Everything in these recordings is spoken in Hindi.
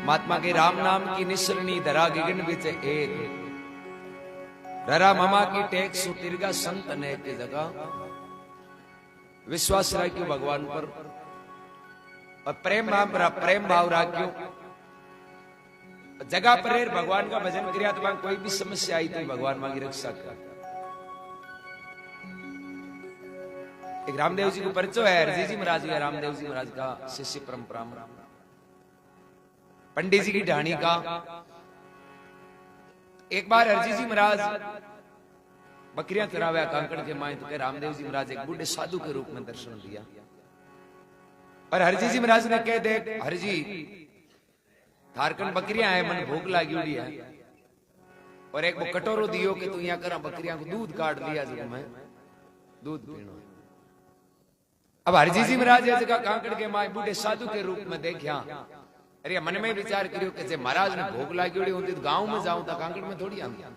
महात्मा के राम नाम की निसरनी धरा गगन बिच एक, ररा ममा की टेक सुतिर्गा संत ने की जगह। विश्वास राख्यो भगवान पर और प्रेम भाव राख्यो। जगह पर भगवान का भजन किया तो कोई भी समस्या आई तो भगवान मांगी रक्षा कर। एक रामदेव जी को परिचय है, हरजी जी महाराज का, रामदेव जी महाराज का शिष्य परंपरा में पंडित जी की ढाणी का। एक बार हरजी जी महाराज बकरियां चराव्या कांकड़ के माए तो रामदेव जी महाराज एक बूढ़े साधु के रूप में दर्शन दिया। और हरजी जी महाराज ने कह दे, हरजी थारकन बकरियां है, मन भूख लागी हुई है, और एक वो कटोरो दियो कि तू यहाँ करा बकरियां को दूध काट दिया जो मैं दूध पीना। अब हरजी जी महाराज ये जगह कांकड़ के माए बूढ़े साधु के रूप में देखा। अरे मन में विचार करियो कि महाराज ने भूख लागी हुई होती तो गांव में जाऊं तो कांकड़ में थोड़ी आऊंगा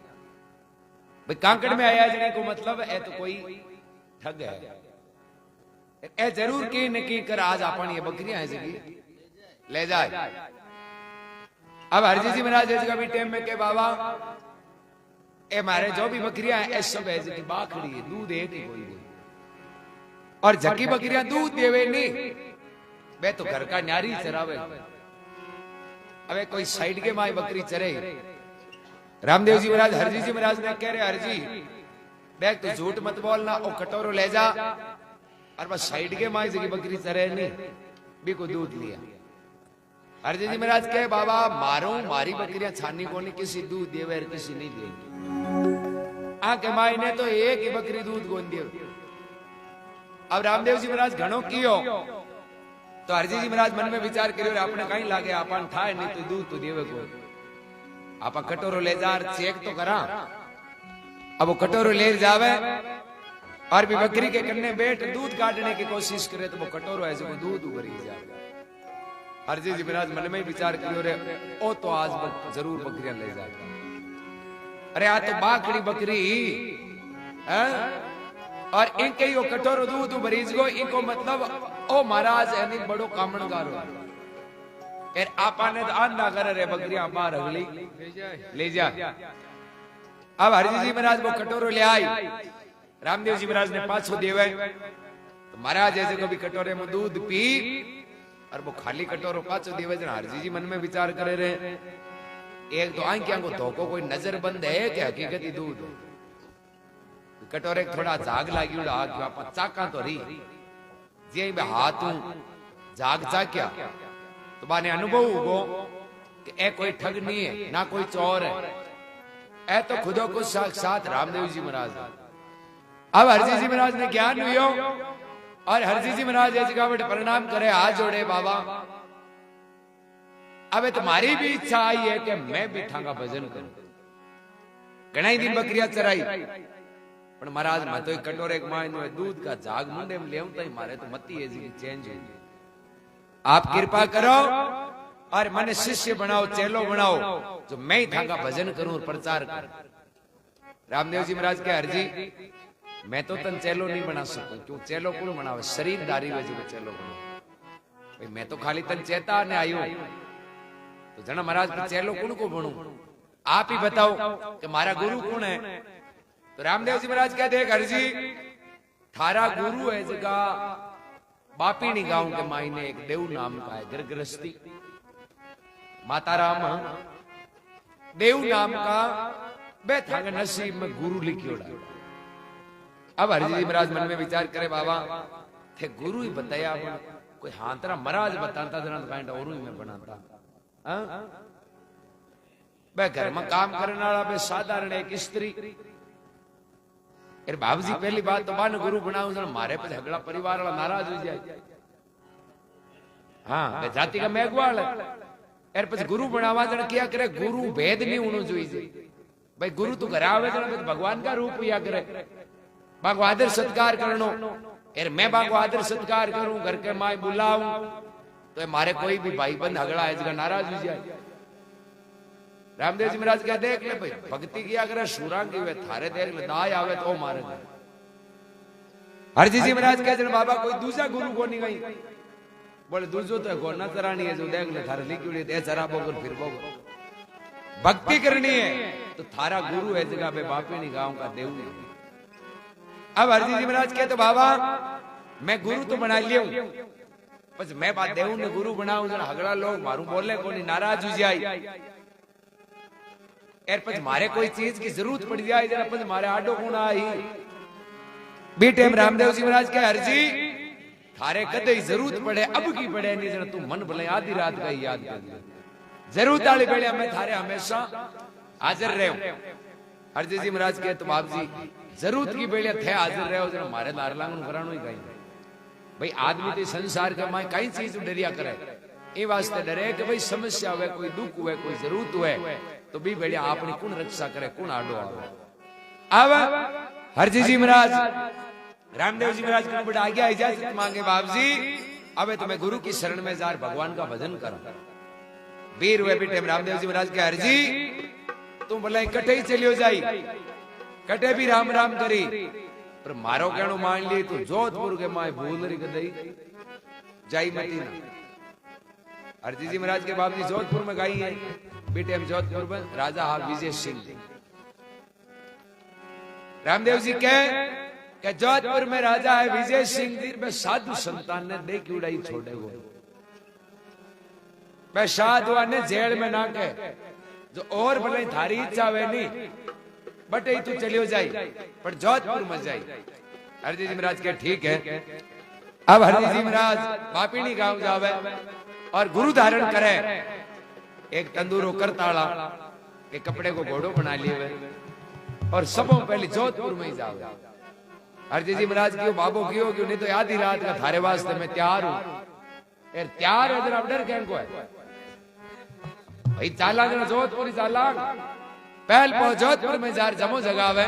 भाई। कांकड़ में आया जाने को मतलब है तो कोई ठग है। ए जरूर की न की कर आज अपन ये बकरियां है जगी ले जाए। अब हरजी जी महाराज जगह भी टाइम में के बाबा ए मारे जो भी बकरियां है सब है जगी बाखड़ी है, दूध एक ही कोई नहीं। और जकी बकरियां दूध देवे नहीं वे तो घर का न्यारी चरावे। अबे कोई साइड के माई बकरी चरे। रामदेव जी महाराज हरजी जी महाराज ने कह रहे, हरजी देख तू झूठ मत बोलना, ओ कटोरो ले जा और बस साइड के माई जगी बकरी चरे नहीं भी को दूध लिया। हरजी जी महाराज कहे बाबा मारो मारी बकरियां छानी को नहीं, किसी दूध देवे किसी नहीं देंगे। आके माई ने तो एक ही बकरी दूध गोन दियो। अब रामदेव जी महाराज घणो कियो तो हरजी जी महाराज मन में विचार करियो आपने कहीं लागे आपन थाय नहीं तो दूध तो देवे को आपा कटोरो ले जा चेक तो करा। अब वो कटोरो ले जावे और भी बकरी के कन्ने बैठ दूध काटने की कोशिश करे तो वो कटोरो ऐसे को दूध उभरी जाए। हरजी जी महाराज मन में विचार करियो रे ओ तो आज जरूर बकरियां ले जाएगा। अरे आ तो बाखड़ी बकरी है और इनके यो कटोरो दूध उभरीज गो, इनको मतलब ओ महाराज एनी बड़ो कामणगार हो। फिर आपा ने तो आंधा करे रे बकरियां बाहर अगली ले जा। अब हरजी जी महाराज वो कटोरो ले आई, रामदेव जी महाराज ने पाछो देवे तो महाराज ऐसे कभी कटोरे में दूध पी और वो खाली कटोरो पाछो देवे। हरजी जी मन में विचार करे रे एक तो आंखियां को धोको कोई नजर बंद है कि हकीकती दूध। कटोरे थोड़ा जाग लागी उड़ा आप चाका तो रही जे हाथ जाग चाक्या तो बाने अनुभव हुगो कि ए कोई ठग नहीं है ना कोई चोर है, ए तो खुदो को साक्षात रामदेव जी महाराज। अब हरजी जी महाराज ने ज्ञान हुयो और हरजी जी महाराज ऐसी का प्रणाम करे, हाथ जोड़े बाबा अब तुम्हारी भी इच्छा आई है कि मैं भी ठांगा भजन करूं। घणाई दिन बकरियां चराई पर महाराज मैं तो कटोरे मायनो दूध का जाग मुंडे में लेऊं तो मारे तो मती है जी चेंज हुई। आप कृपा करो और मने शिष्य बनाओ, चेलो बनाओ जो मैं ही थाका भजन करूं और प्रचार करूं। रामदेव जी महाराज के हरजी मैं तो तन चेलो नहीं बना सकूं, क्यों चेलो कौन बनावे शरीरदारी वजह में चेलो बनाओ भाई। मैं तो खाली तन चेता ने आयो तो जना महाराज चेलो कौन को बनूं, आप ही बताओ कि मारा गुरु कौन है। तो रामदेव जी महाराज कहते हैं हरजी थारा गुरु है जगह बापीनी गांव के मायने एक देव नाम का है गिरगृहस्थी माता राम देव नाम का बे थांग नसीब में गुरु लिखियोड़ा। अब हरजी जी महाराज मन में विचार करे बाबा थे गुरु ही बताया कोई हाथरा महाराज बताता जना तो काइंड और ही मैं बनाता। बे घर में काम करने वाला बे साधारण एक स्त्री यार बाबूजी पहली बात तो बान गुरु बनाऊ जन मारे पे झगड़ा परिवार वाला नाराज हो जाए। हाँ बे जाति का मेघवाल है यार पे गुरु बनावा जन क्या करे गुरु भेद नहीं होना चाहिए भाई। गुरु तो घर आवे जन भगवान का रूप या करे बागो आदर सत्कार करनो यार मैं बागो आदर सत्कार करूं घर के माए बुलाऊं तो मारे कोई भी भाई बंद झगड़ा है जगह नाराज हो जाए। रामदेव जी महाराज क्या देख ले भाई भक्ति किया करे शुरांगी हुए थारे देख ले दाय आवे तो मारे। हरजी जी महाराज कहते बाबा कोई दूसरा गुरु को नहीं गई बोले दूसरो तो गोना चरानी है जो देख ले थारे लिखी है चरा बोगर फिर बोगर भक्ति करनी है तो थारा गुरु है जगह पे बापी नहीं गांव का देव नहीं। अब हरजी जी महाराज कहते बाबा मैं गुरु तो बना लिया बस मैं बात देव ने गुरु बनाऊं जरा हगड़ा लोग मारू बोले को नाराज हो जाए एर पछ मारे कोई चीज की जरूरत पड़ जाए जरा पछ मारे आडो कौन आई बी टाइम रामदेव जी महाराज के हरजी थारे कदे जरूरत पड़े अब की पड़े नहीं जरा तू मन भले आधी रात का याद कर ले जरूरत आली बेड़िया मैं थारे हमेशा हाजिर रहे हरजी जी महाराज के तो बाप जी जरूरत की बेड़िया थे हाजिर रहे जरा मारे लारलांग करानो ही कहीं भाई आदमी तो संसार का माए कई चीज डरिया करे ये वास्ते डरे कि भाई समस्या हुए कोई दुख हुए कोई जरूरत हुए तो भी बेड़िया आपनी कौन रक्षा करे कौन आडो अब हरजी जी महाराज रामदेव जी महाराज को बड़ा आज्ञा इजाजत मांगे बाप जी अब तुम्हें गुरु की शरण में जार भगवान का भजन करो वीर हुए बेटे रामदेव जी महाराज के हरजी तुम बोले कटे ही चलियो जाई कटे भी राम राम करी पर मारो कहनो मान ली तो जोधपुर के माए भूल रही गई जाई मती ना हरजी जी महाराज के बाप जी जोधपुर में गई है बेटे हम जोधपुर में राजा हा विजय सिंह रामदेव जी के जोधपुर में राजा है विजय सिंह जी में साधु संतान ने देख उड़ाई छोड़े वो मैं साधु ने जेल में ना के जो और भले थारी इच्छा वे नहीं बटे तू चलियो जाई पर जोधपुर में जाई हरजी जी महाराज के ठीक है अब हरजी जी महाराज बापीनी गांव जावे और गुरु धारण करे एक तंदूरो करताड़ा के कपड़े को घोड़ो बना लिए और सबों पहले जोधपुर में ही जावे हरजी जी महाराज क्यों बाबो क्यों क्यों नहीं तो आधी रात का थारे वास्ते मैं तैयार हूं यार तैयार है जरा डर क्या को है भाई चाला जरा जोधपुर चाला पहल पहुंच जोधपुर में जार जमो जगावे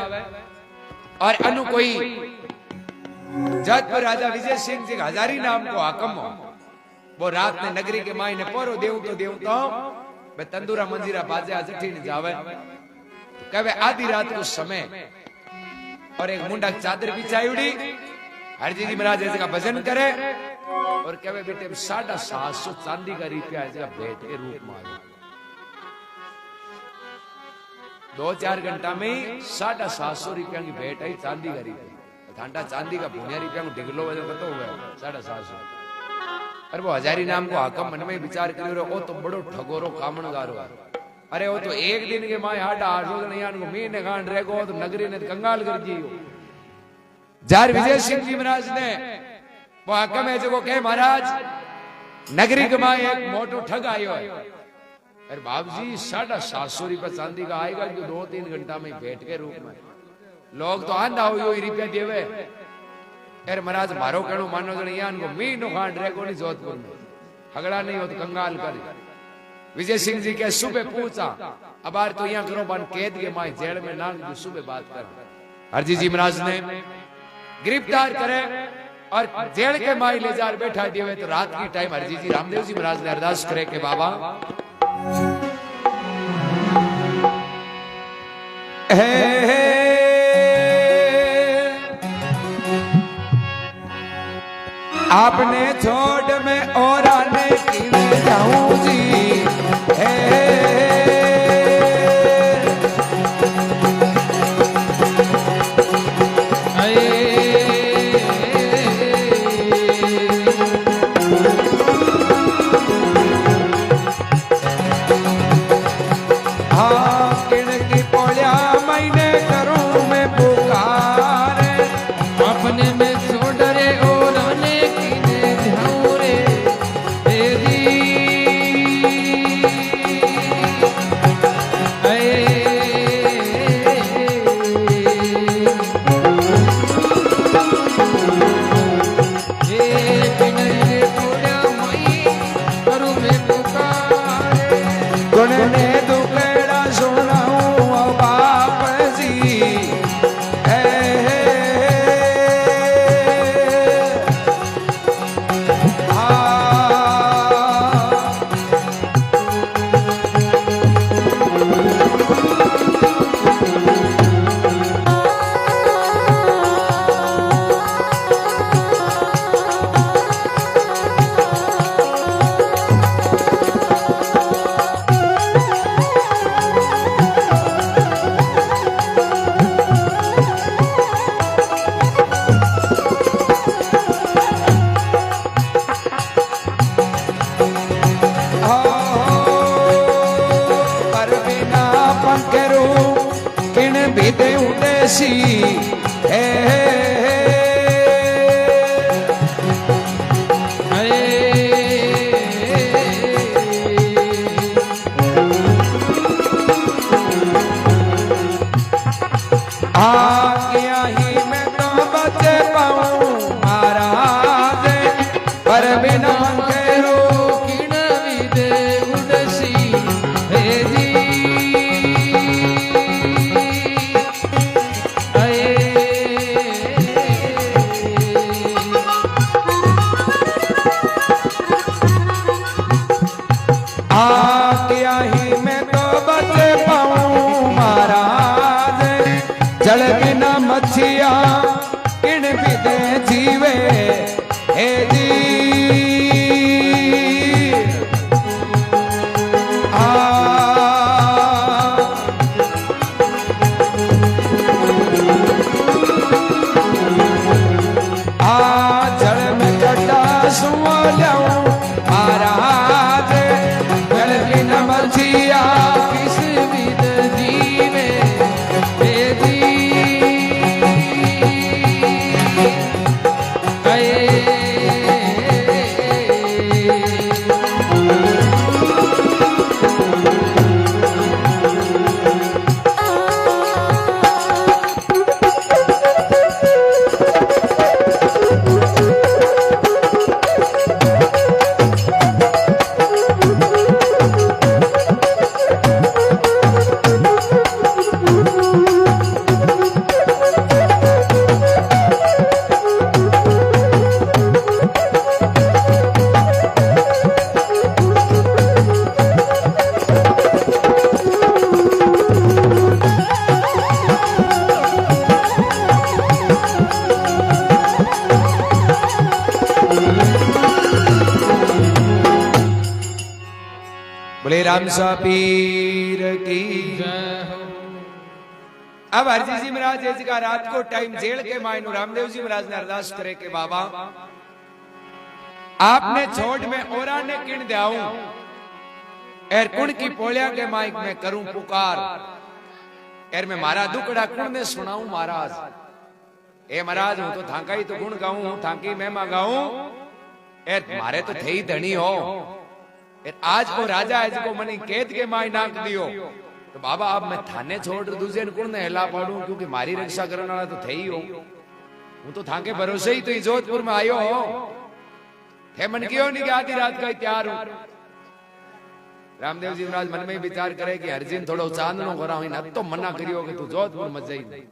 और अनु कोई जोधपुर राजा विजय सिंह जी हजारी नाम को हाकम हो वो रात ने नगरी के माई ने पोरो देव तो मैं तंदूरा मंजीरा बाजे जठी ने जावे तो कहे आधी रात को समय और एक मुंडा चादर बिछाई उड़ी हरजी जी महाराज ऐसे का भजन करे और कहे बेटे 750 चांदी का रुपया ऐसे का भेंट के रूप में 2-4 घंटा में 750 रुपया की भेंट आई चांदी का रुपया घंटा चांदी का भुनिया रुपया को ढिगलो वजह कतो हुआ 750 अरे वो हजारी नाम को हाकम मन में विचार करियो ओ तो बड़ो ठगोरो कामणगारो अरे वो तो एक दिन के माए हाडा 800 जन यान को मीने गांड रेगो तो नगरी ने कंगाल कर दियो जार विजय सिंह जी महाराज ने वो हाकम है जो कहे महाराज नगरी के माए एक मोटो ठग आयो है अरे बाप जी 750 रुपया चांदी का आएगा जो 2-3 घंटा में भेंट के रूप में लोग तो आंधा हो रुपया देवे अरे महाराज मारो कहनो मानो जन यान को मीनो खांड रेगो नहीं जोधपुर में हगड़ा नहीं हो तो कंगाल कर विजय सिंह जी के सुबह पूछा अब आर तो यहाँ करो बन कैद के माए जेल में नाग जो सुबह बात कर हरजी जी महाराज ने गिरफ्तार करे और जेल के माई ले जार बैठा दिए तो रात की टाइम हरजी जी रामदेव जी महाराज ने अरदास करे के बाबा आपने छोड़ में और आने की मैं जाऊं जी उड़सी है आज्ञा ही मैं तो बच पाऊं महाराज पर बिना करो किण विदे उड़सी हे जी आज्ञा ही मैं तो बच पाऊं महाराज जल बिना मछिया किण विदे जीवे हे जी जल में कटा सुआ जाऊं महाराज जल बिना मछिया किस विद जीवे हे जी बोले राम पीर की अब हरजी जी महाराज जी का रात को टाइम जेल के मायनू रामदेव जी महाराज ने अरदास करे के बाबा आपने छोड़ में ओरा ने किण दयाऊं एर कुण की पोलिया के माइक में करूं पुकार एर में मारा दुखड़ा कुण ने सुनाऊं महाराज ए महाराज हूं तो थाका ही तो गुण गाऊं हूं थाकी महिमा गाऊं एर मारे तो थे ही धनी हो आज को राजा है जिसको मनी कैद के माय नाक दियो तो बाबा अब मैं थाने छोड़ दूसरे कुण ने हिला पाड़ू क्योंकि मारी रक्षा करने वाला तो थे ही हो हूं तो थाके भरोसे ही तो जोधपुर में आयो हो थे मन क्यों नहीं कि आधी रात का तैयार हूं रामदेव जी महाराज मन में ही विचार करे कि हरजीन थोड़ो चांदनो करा अब तो मना करियो कि तू जोधपुर मत जाई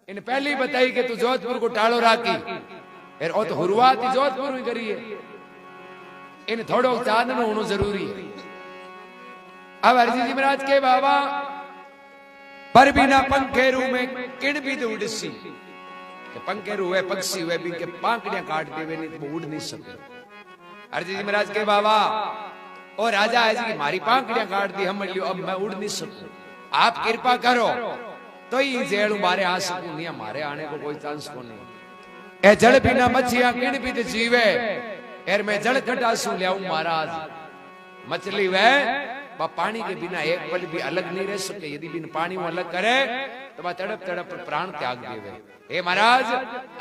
इन पहले ही बताई कि तू जोधपुर को टाड़ो राखी और तो शुरुआत ही जोधपुर में करी है इन थोड़ो चांदनो होना जरूरी है अब हरजी जी महाराज के बाबा पर बिना पंखेरू में किण भी तो उड़सी पंखेरू हुए पक्षी हुए भी के पांखड़ियां काट देवे नहीं तो उड़ नहीं सकते हरजी जी महाराज के बाबा और राजा है जी मारी पांखड़ियां काट दी हम लियो अब मैं उड़ नहीं सकूं आप कृपा करो तो ही जेल मारे आ सकूं नहीं हमारे आने को कोई चांस को नहीं ए जल बिना मछियां किण भी तो जीवे एर मैं जल कटासू लियाऊं महाराज मछली वह पानी के बिना एक पल भी अलग नहीं रह सके यदि बिन पानी वो अलग करे तो वह तड़प तड़प प्राण त्याग देवे हे महाराज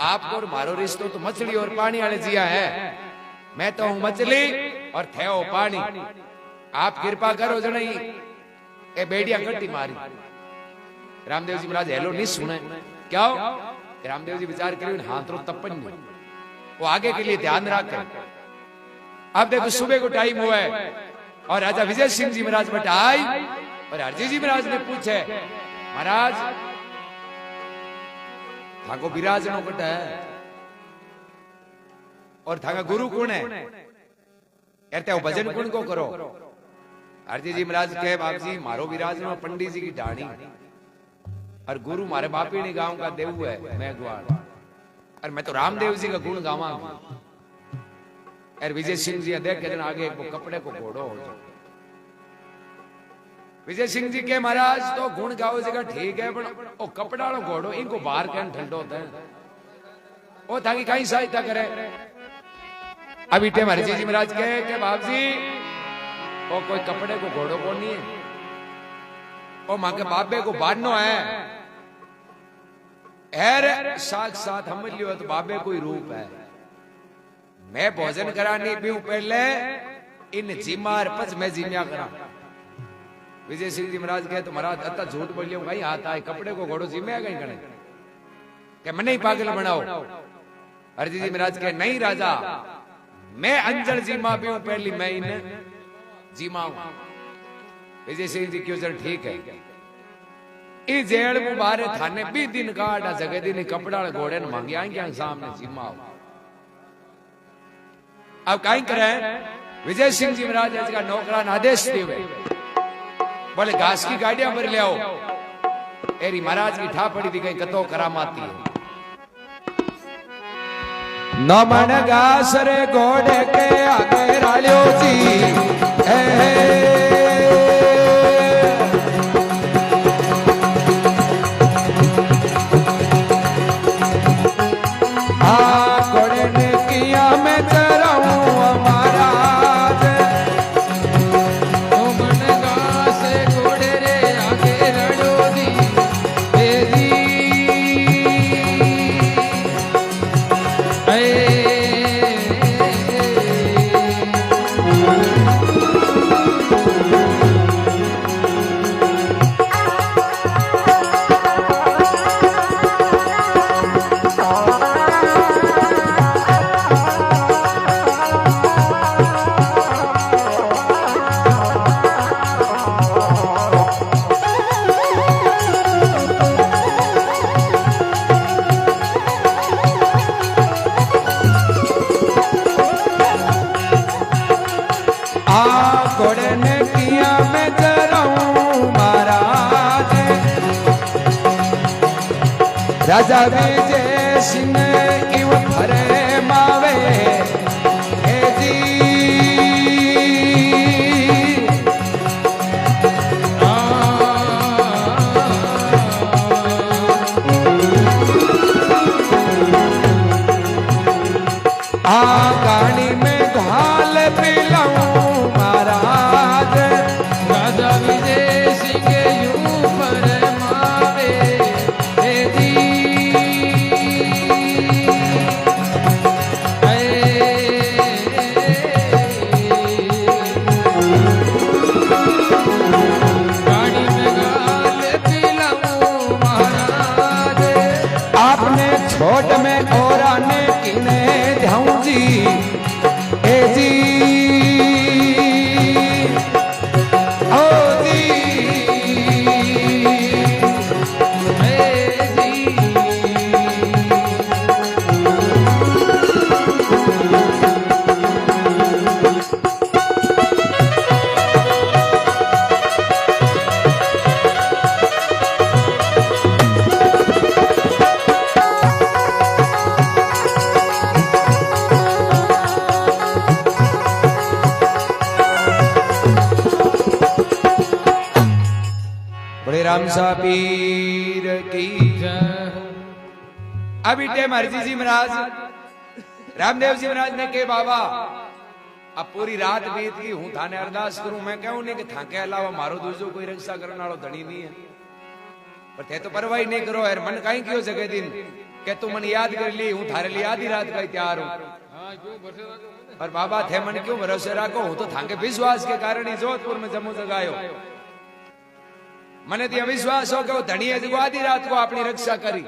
आपको और मारो रिश्तो तो मछली और पानी वाले जिया है मैं तो हूं मछली और थे हो पानी आप कृपा करो जनी ए बेड़िया कट्टी मारी रामदेव जी महाराज हेलो नहीं सुने क्या रामदेव जी विचार करिए हाथ रो तपन वो आगे के लिए ध्यान रखे अब देखो सुबह को टाइम हुआ है और राजा विजय सिंह जी महाराज बेटा आई और हरजी जी महाराज ने पूछे महाराज थाको विराजनो कटा है और थाका गुरु कौन है कहते हो भजन कौन को करो हरजी जी महाराज कहे बाप जी मारो विराजनो पंडित जी की डाणी और गुरु मारे बापी ने गांव का देव है मैं ग्वाड़ और मैं तो रामदेव जी का गुण गावा और विजय सिंह जी देख के आगे एक कपड़े को घोड़ो हो जाए विजय सिंह जी के महाराज तो गुण गाओ जगह ठीक है पर ओ कपड़ा वाला घोड़ो इनको बाहर कैन ठंडो होता है ओ ताकि कहीं सहायता करे अभी टे हरजी जी महाराज कहे कि बाप जी ओ कोई कपड़े को घोड़ो को नहीं है ओ मां के बाबे को बांधनो है एर साक्षात हम लियो तो बाबे कोई रूप है। मैं भोजन करानी पीऊं पहले इन जीमार पच मैं जीम्या करा। विजय सिंह जी महाराज कहे तो महाराज अत्ता झूठ बोलियो भाई आता है कपड़े को घोड़ो जीम्या कहीं करे के मने ही पागल बनाओ। हरजी जी महाराज कहे नहीं राजा मैं अंजल जीमा पीऊं पहली मैं इन जीमाऊं। विजय सिंह जी क्यों चल ठीक है ई जेड़ मुबारे थाने 20 दिन काटा जगह दिन कपड़ा घोड़े ने मांगे आएंगे सामने जीमाओ। अब कहीं करे विजय सिंह जी महाराज का नौकरान आदेश दिए बोले घास की गाड़ियां भर ले आओ। एरी महाराज की ठा पड़ी थी कहीं कतो करामाती है। नमन घास रे घोड़े के आगे रालियो जी घोड़े ने किया मैं चराऊं महाराज। नमन घास घोड़े रे आगे रालियो जी घोड़े ने किया मैं चराऊं महाराज। राजा विजय सिंह क्यों भरे मावे हे जी गाड़ी में घाल पिलाऊं महाराज। राजा विजय सिंह यूं पर मावे हे जी गाड़ी में घाल पिलाऊं महाराज। आपने छोट में और आने किने ध्याऊं जी ए जी ओ जी ए जी। राम सा पीर की अभी टेम हरजी जी महाराज रामदेव जी महाराज ने के बाबा अब पूरी रात बीत गई हूं थाने अरदास करूं मैं कहूं नहीं कि थाके अलावा मारो दूसरो कोई रक्षा करने वालों धनी नहीं है पर थे तो परवाही नहीं करो यार मन कहीं क्यों जगह दिन के तू मन याद कर ली हूं थारे लिए आधी रात का तैयार हूं पर बाबा थे मन क्यों भरोसे रखो हूं तो थाके विश्वास के कारण ही जोधपुर में जम्मू जगायो मने तो विश्वास हो कि वो धनी जो आधी रात को अपनी रक्षा करी।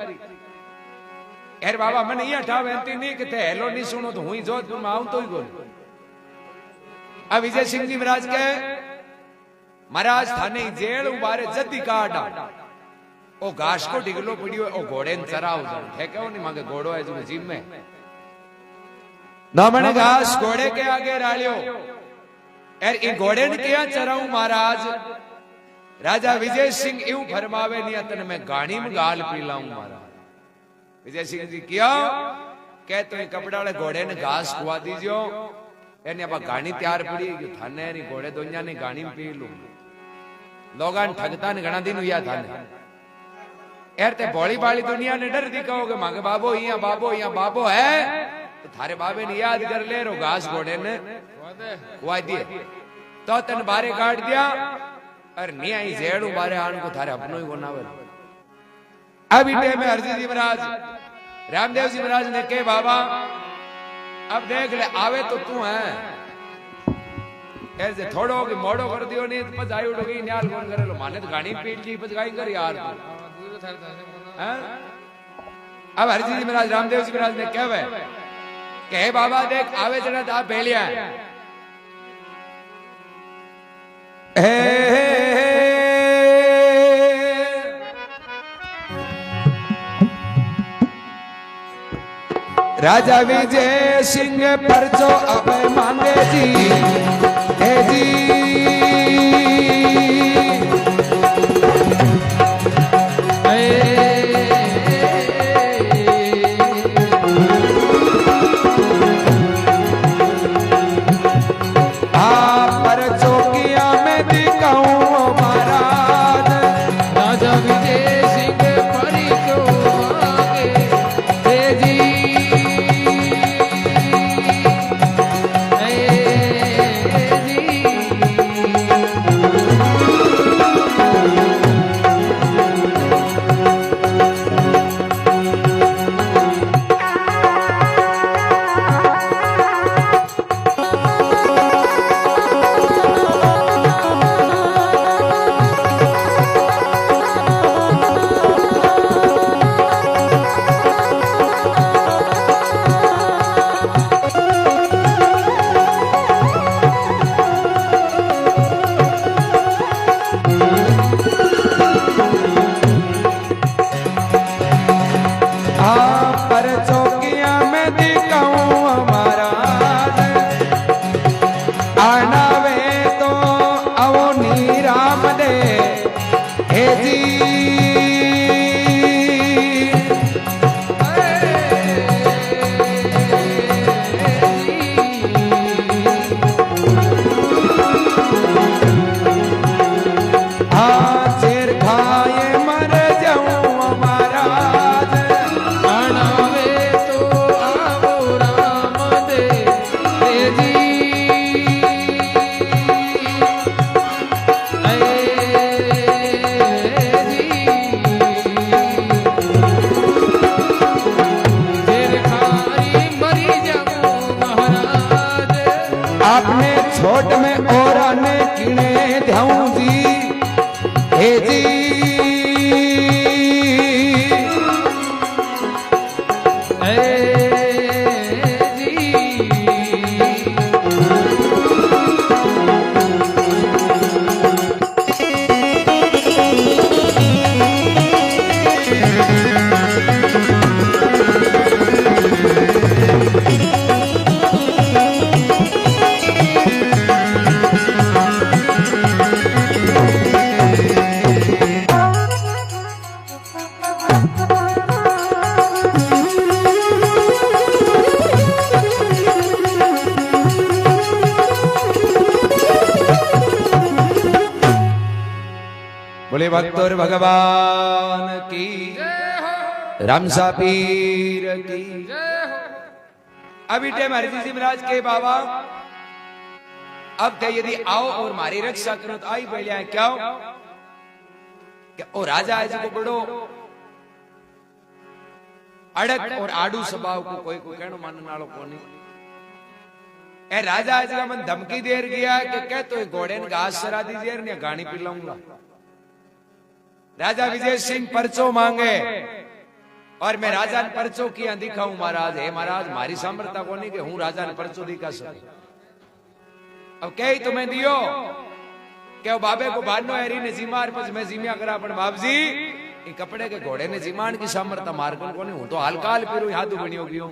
यार बाबा मैंने यह ठाव एंती नहीं कि हेलो नहीं सुनो तो हुई जोधपुर में आऊं तो ही बोल। अब विजय सिंह जी महाराज के महाराज थाने जेल उबारे जद्दी काटा ओ घास को डिगलो पड़ियो ओ घोड़े ने चराव जाओ है क्यों नहीं मांगे घोड़ो है जो जिम में नमन घास घोड़े के आगे रालियो यार इन घोड़े ने क्या चराऊं महाराज। राजा विजय सिंह यूं फरमावे नहीं तन मैं गाड़ी में गाल पी लाऊं महाराज। विजय सिंह जी क्या कहते हैं कपड़ा वाले घोड़े ने घास खुआ दीजियो यानी अब गाड़ी तैयार पड़ी थाने नहीं घोड़े दोनिया ने गाड़ी में पी लू लोगान ठगता ने घना दिन हुआ थाने यार ते भोली भाली दुनिया ने डर दिखाओगे मांगे बाबो यहाँ बाबो है तो थारे बाबे ने याद कर ले रो घास घोड़े ने खुआ दिए तो तन बारे काट दिया अरे नहीं आई जेड़ू बारे आन को थारे अपनो ही बनावे अब इटे में हरजी जी महाराज रामदेव जी महाराज ने कहे बाबा अब देख ले आवे तो तू है ऐसे थोड़ो कि मोड़ो कर दियो नहीं तो आई उड़ोगी न्याल कौन करे लो माने तो गाड़ी पीट ली गाई कर यार हैं? अब हरजी जी महाराज रामदेव जी महाराज ने कहे बाबा देख आवे जरा ता बेलिया राजा विजय सिंह परचो अब मांगे जी हे जी बोले भक्तोर भगवान की रामसा पीर की अभी टाइम हरजी जी महाराज के बाबा अब थे यदि आओ और मारी रक्षा करो तो आई पहले आए क्या ओ राजा है जो बड़ो अड़क और आडू स्वभाव को कोई कहनो मानने वालों को नहीं ए राजा है जो मन धमकी देर गया कि कह तो घोड़े ने घास चरा दीजिए ने गाड़ी पिलाऊंगा। राजा विजय सिंह परचो मांगे और मैं राजा ने परचो किया दिखाऊं महाराज हे महाराज मारी सामर्थ्य को नहीं कि हूं राजा ने परचो दिखा सकूं। अब कही तुम्हें दियो क्या बाबे को बानो है ने जीमार पर मैं जीमिया करा पण बाबजी ये कपड़े के घोड़े ने जीमान की सामर्थ्य मार्गन को नहीं हूं तो हलकाल फिरू याद बनियो गयो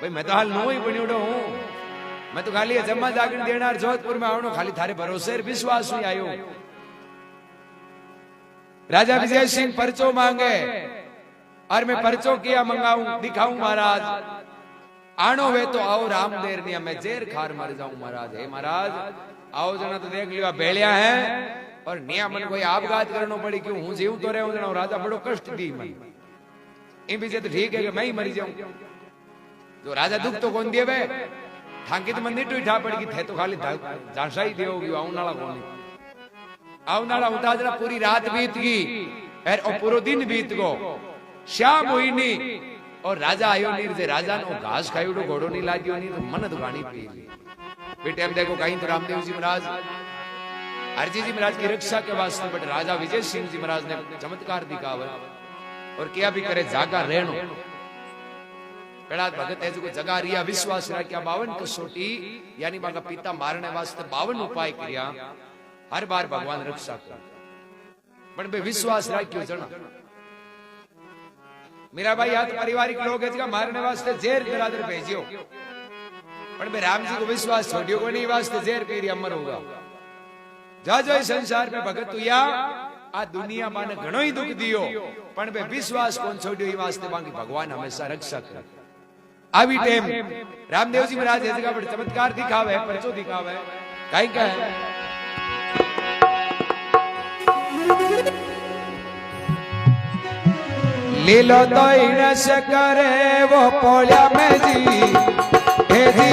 भाई मैं तो हाल नो ही बनियोडो हूं मैं तो खाली जम्मा जागरण देनार जोधपुर में आवनो खाली थारे भरोसे विश्वास नहीं आयो। राजा विजय सिंह परचो मांगे और मैं परचो किया मंगाऊं दिखाऊं महाराज आनो वे तो आओ राम देर नहीं मैं जेर खार मर जाऊं महाराज हे महाराज आओ जना तो देख लिया बेलिया है और निया मन कोई आपघात करनो पड़ी क्यों हूं जीव तो रहूं जना राजा बड़ो कष्ट दी मन इन बीजे तो ठीक है कि मैं ही मरी जाऊं जो राजा दुख तो कौन दिए ठांकी तो मंदिर टूटा पड़गी थे तो खाली झांसा ही दियोगी आऊ नाला कोनी आऊ नाला उताजरा पूरी रात बीत गई और पूरो दिन बीत गो, श्याम हुई नी और राजा आयो नी, राजा नो घास खायो घोड़ो नहीं लागियो नी तो मन दुकानी पी ली। बेटे हम देखो कहीं तो रामदेव जी महाराज हरजी जी महाराज की रक्षा के वास्ते बट राजा विजय सिंह जी महाराज ने चमत्कार दिखावे और क्या भी करे जागा रहनो। पेड़ा भगत है जो जगा रिया विश्वास रखा 52 कसोटी यानी बागा पिता मारने वास्ते 52 उपाय किया, हर बार भगवान रक्षा कर पण बे विश्वास रखियो जना। मेरा भाई हाथ पारिवारिक लोग है मारने वास्ते जेर बिरादर भेजियो पण बे राम जी को विश्वास छोड़ियो को नहीं वास्ते जेर पीरी अमर होगा। जा जो संसार में भगत हुआ आ दुनिया माने घणो ही दुख दियो पण बे विश्वास कोन छोड़ियो ई वास्ते बाकी भगवान हमेशा रक्षा करे। अभी टाइम रामदेव जी महाराज ऐसे का बड़े चमत्कार दिखावे, परचो दिखावे कहीं का है। लीलो तो इनस करे वो पोलिया में जी हे जी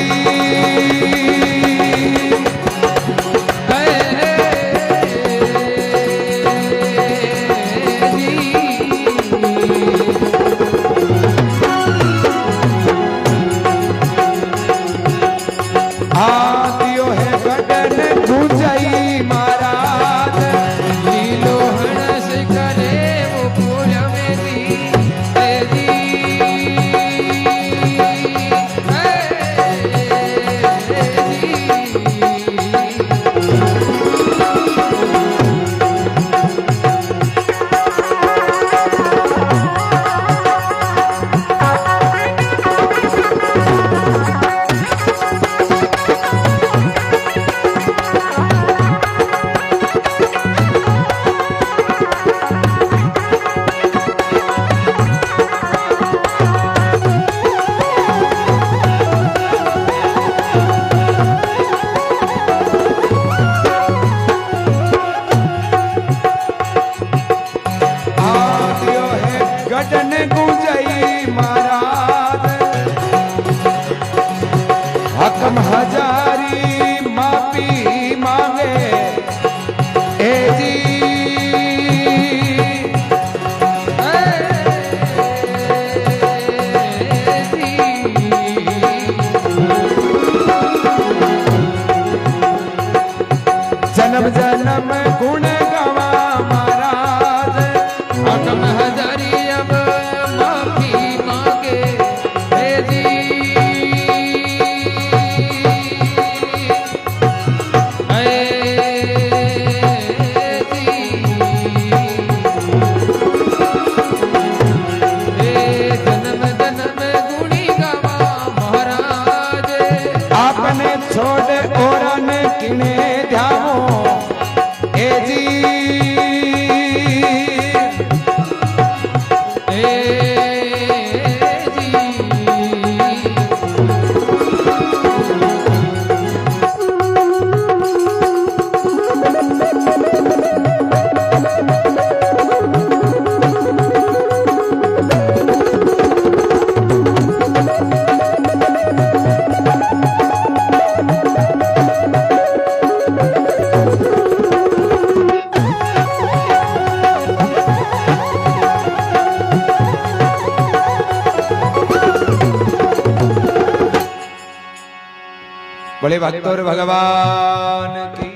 बड़े भक्तों भगवान की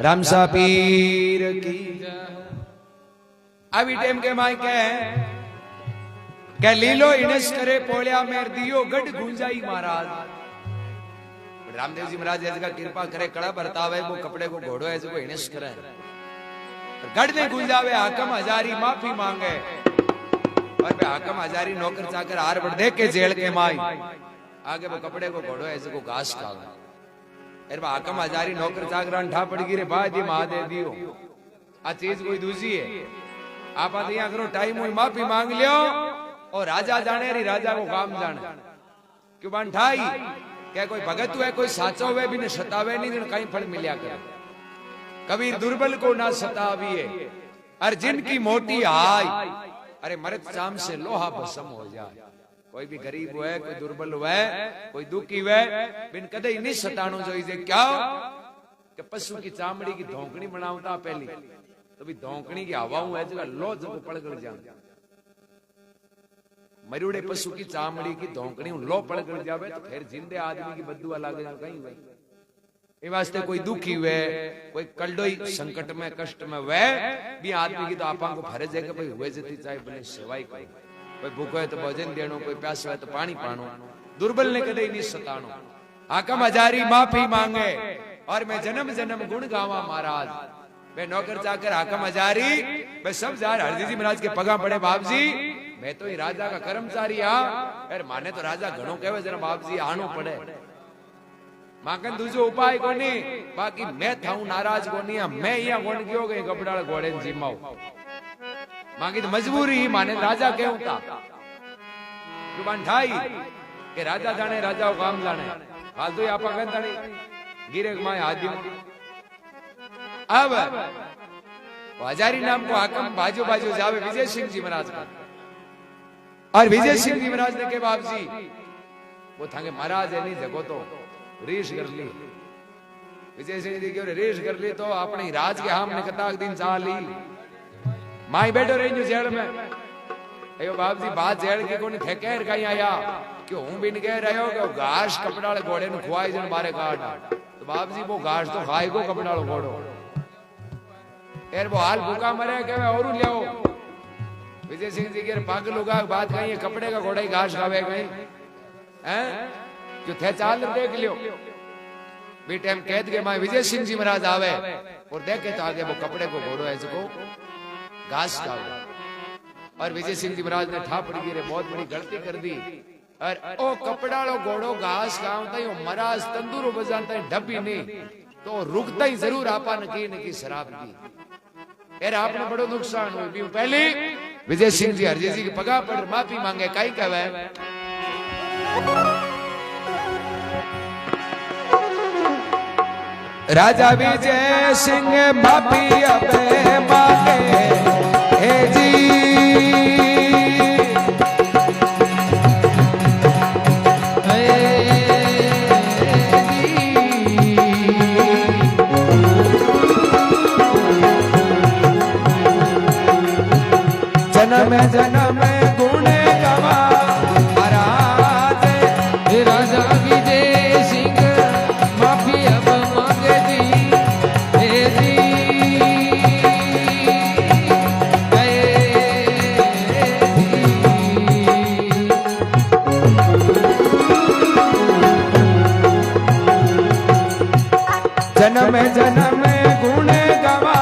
रामसा पीर की। अभी टाइम के माई के लीलो इनस करे पोलिया मेर दियो गढ़ गुंजाई महाराज। रामदेव जी महाराज ऐसे का कृपा करे कड़ा बरतावे वो कपड़े को घोड़ो ऐसे को इनस करे गढ़ ने गुंजावे हाकम हजारी माफी मांगे और पे हाकम हजारी नौकर चाकर हार बढ़ दे के जेल के माई आगे वो कपड़े को घोड़ो ऐसे को घास खावे। अरे हाकम हजारी नौकर चाकर ठा पड़ गिरे बाद ये महादेव दियो आ चीज कोई दूसरी है। आप आते यहाँ करो टाइम हुई माफी मांग लियो और राजा जाने री राजा को काम जाने क्यों बन ठाई क्या कोई भगत हुए कोई साचो हुए भी ने सतावे नहीं कहीं फल मिलिया कर। कबीर दुर्बल को ना सताविए और जिनकी मोटी आय अरे मरद चाम से लोहा भस्म हो जाए। कोई भी गरीब हुए कोई दुर्बल हुए कोई दुखी हुए बिन कदे ही नहीं सतानो जो क्या कि पशु की चामड़ी की धोकनी बनावता पहली तो भी धोकनी की हवा है जगह लो जब पड़गड़ जा मरुड़े पशु की चामड़ी की धोकनी लो पड़गड़ जावे तो फिर जिंदे आदमी की बदुआ लागे जा कहीं भाई ये वास्ते कोई दुखी हुए कोई कल्डोई संकट में कष्ट में वे भी आदमी की तो आपा को फर्ज है कि भाई हुए जती चाहे भले सेवाई करो कोई भूखो है तो भोजन देनो कोई प्यासो है तो पानी पानो दुर्बल ने कदे नहीं सतानो हाकम हजारी माफी मांगे और मैं जन्म जन्म गुण गावा महाराज मैं नौकर चाकर हाकम हजारी मैं सब जार हरजी जी महाराज के पगा पड़े बाप जी मैं तो ही राजा का कर्मचारी यार माने तो राजा घणो कहवे जरा बाप जी आनो पड़े माकन दूसरो उपाय कोनी बाकी मैं थाऊ नाराज कोनी मैं यहाँ कोण गयो गई कपड़ा घोड़े जीमाओ मांगी तो मजबूरी ही माने राजा क्यों था जुबान ठाई के राजा जाने राजा काम जाने हाल तो आप जाने गिरे माए आदि अब हजारी नाम को हाकम बाजू बाजू जावे विजय सिंह जी महाराज का और विजय सिंह जी महाराज ने के बाप जी वो थांगे महाराज है नहीं जगो तो रेश कर ली विजय सिंह जी के रेश कर ली तो अपने राज के हम ने कताक दिन चाह ली माई बैठो रही जेल में अयो बाप जी बात जेल के कोनी थे कहर कहीं आया क्यों हूं भी नहीं कह रहे हो कि घास कपड़ाले घोड़े नु खुआई जन मारे काट तो बाप जी वो घास तो खाई को कपड़ालो घोड़ो यार वो हाल भूखा मरे कहवे और लियाओ विजय सिंह जी के पागल होगा बात कहीं है कपड़े का घोड़ा ही घास खावे कहीं हैं जो थे चाल देख लियो बी टाइम कैद के मां विजय सिंह जी महाराज आवे और देखे तो आगे वो कपड़े को घोड़ो है इसको घास खावे और विजय सिंह जी महाराज ने ठापड़ी गिरे बहुत बड़ी गलती कर दी और ओ कपड़ालो घोड़ो घास खावता ही महाराज तंदूरो बजानता ही ढबी नहीं तो रुकता ही जरूर आपा नकी शराब की यार आपने बड़ो नुकसान हुई भी पहले विजय सिंह जी हरजी जी की पगा पर माफी मांगे काई कहवे राजा विजय सिंह माफी अबे मांगे हे जी जन्म जन्म गुण गवा महाराज राजा विजय सिंह माफी अब मांगे दी हे जी जन्म जन्म गुण गवा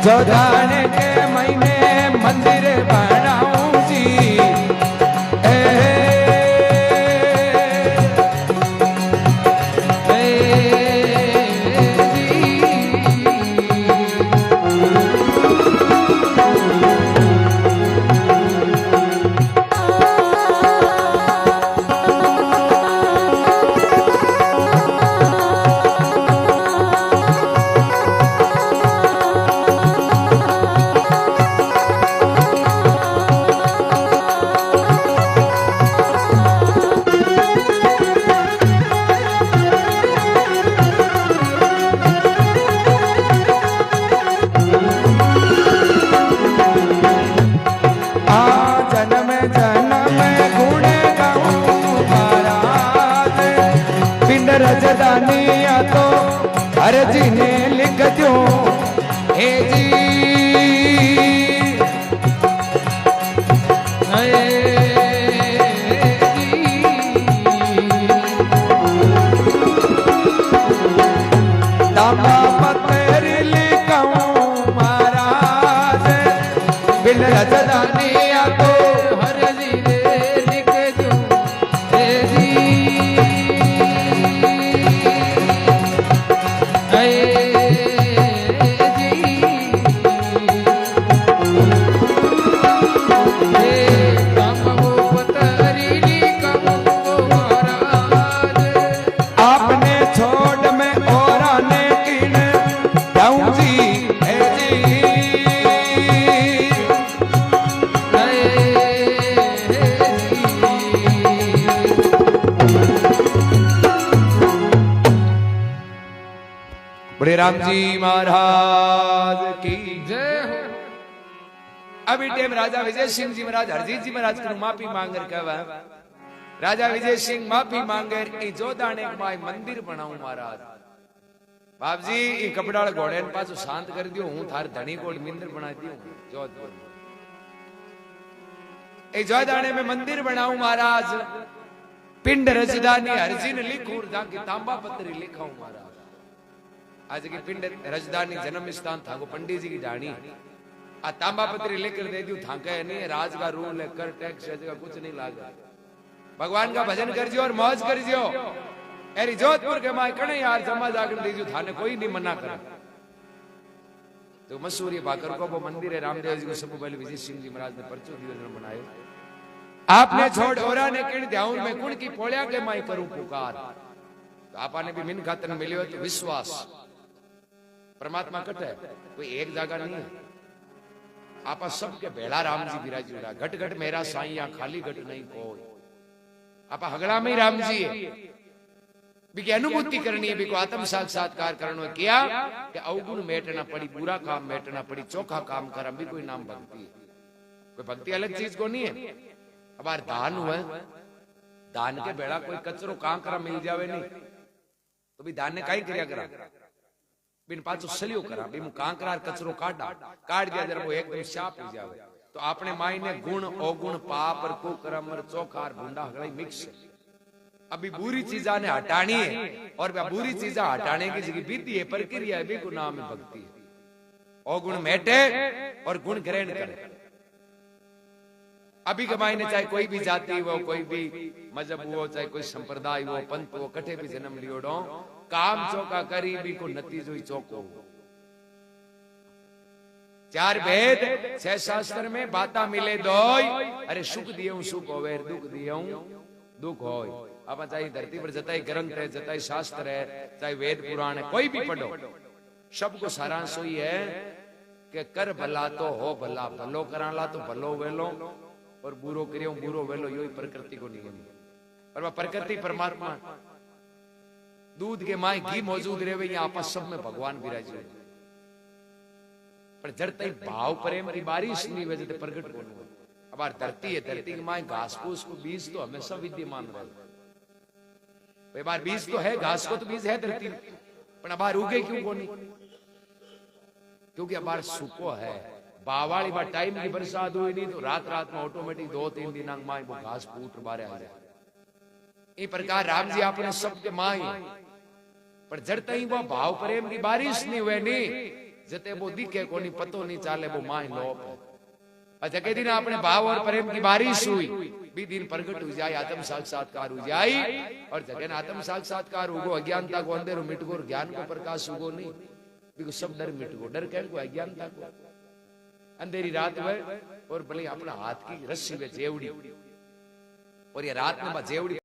चौधाने के महीने मंदिर बनाऊं जी रजदानिया तो हर जी ने लिख दो हे जी दामा पत्र लिखाऊं महाराज बिन रजदानिया तो हर जी ने लिख दो हे जी आपने छोड़ में और आने की बोले राम जी महाराज की जय हो। अभी टाइम राजा विजय सिंह जी महाराज हरजीत जी महाराज को माफी मांगर कहवा राजा विजय सिंह माफी मांगर ई जोदाने माय मंदिर बनाऊं महाराज बाप जी ई कपड़ा घोड़े ने पाछो शांत कर दियो हूं थार धनी कोट मंदिर बना दियो जोधपुर ए जोदाने में मंदिर बनाऊं महाराज पिंड रजदानी हरजी ने लिखूं जाके तांबा पत्री लिखाऊं महाराज आज की पिंड रजदानी जन्म स्थान था पंडित जी की डाणी आ तांबा पत्री लेकर दे दी थाके नहीं राज का रूल है कर टैक्स का कुछ नहीं लागा भगवान का भजन कर जियो और मौज कर जियो एरी जोधपुर के माय कणे यार जमा जाकर दीजियो थाने कोई नहीं मना करे तो मसूरी भाकर को वो मंदिर है रामदेव जी को सब पहले विजय सिंह जी महाराज ने परचो दियो बनायो आपने छोड़ ओरा ने किण ध्यान में कुण की पोळ्या के माय करूं पुकार तो आपने भी मिन खातन मिलियो तो विश्वास परमात्मा कट है कोई एक जगह नहीं है आपा सबके भेड़ा राम जी विराजी उड़ा घट घट मेरा साईं या खाली घट नहीं कोई आपा हगड़ा में राम जी है बिकी अनुभूति करनी है बिको आत्म साक्षात्कार करनो किया कि अवगुण मेटना पड़ी बुरा काम मेटना पड़ी चोखा काम करम भी कोई नाम भक्ति है कोई भक्ति अलग चीज को नहीं है अब यार दान हुआ दान के बेड़ा कोई कचरो कांकरा मिल जावे नहीं तो भी दान ने काई क्रिया करा बिन पाछो सलियो करा बिन कांकरा कचरो काट दिया जरा वो एकदम साफ हो जावे तो आपने माई ने गुण अवगुण पाप और कुकर्म और चोखा और भूंडा हगड़ा मिक्स है अभी बुरी चीजा ने हटानी है और बुरी चीजा हटाने की जगह विधि है प्रक्रिया है भी नाम है भक्ति है अवगुण मेटे और गुण ग्रहण करे अभी के मायने चाहे कोई भी जाति हो कोई भी मजहब हो चाहे कोई संप्रदाय हो पंथ हो कठे भी जन्म लियोड़ो काम चौका करी भी को नतीजो ही चौको चार भेद छह शास्त्र में बाता मिले दोय अरे सुख दियो सुख होवे दुख दियो दुख होय आप चाहे धरती पर जताई ग्रंथ है जताई शास्त्र है चाहे वेद पुराण है कोई भी पढ़ो सबको सारांश ही है कि कर भला तो हो भला भलो कराला तो भलो वेलो और बुरो करियो बुरो वेलो यो प्रकृति को नियम और वह प्रकृति परमात्मा दूध के माय घी मौजूद रहे यहाँ आपस सब में भगवान विराजे पर जड़ते भाव प्रेम की बारिश नहीं वजह से प्रकट को अब धरती है धरती के माय घास फूस को बीज तो हमेशा विद्यमान रहे बार बीज तो है घास को तो बीज है धरती पर अब उगे क्यों को नहीं क्योंकि अब सूखो है बावाली बार टाइम की बरसात हुई नहीं तो रात रात में ऑटोमेटिक 2-3 दिन माई वो घास फूट बारे आ जाए इस प्रकार राम जी आपने सबके माई पर जड़ते ही वो भाव प्रेम की बारिश नहीं हुए नहीं जते वो दिखे को नहीं पतो नहीं चाले वो माई लोप है जगह दिन आपने भाव और प्रेम की बारिश हुई भी दिन प्रकट हो जाए आत्म साक्षात्कार हो जाए और जगह आत्म साक्षात्कार होगो अज्ञानता को अंधेरो मिट गो ज्ञान को प्रकाश होगो नहीं बिल्कुल सब डर मिट गो डर कह को अज्ञानता को अंधेरी रात में और भले अपना हाथ की रस्सी में जेवड़ी और ये रात में जेवड़ी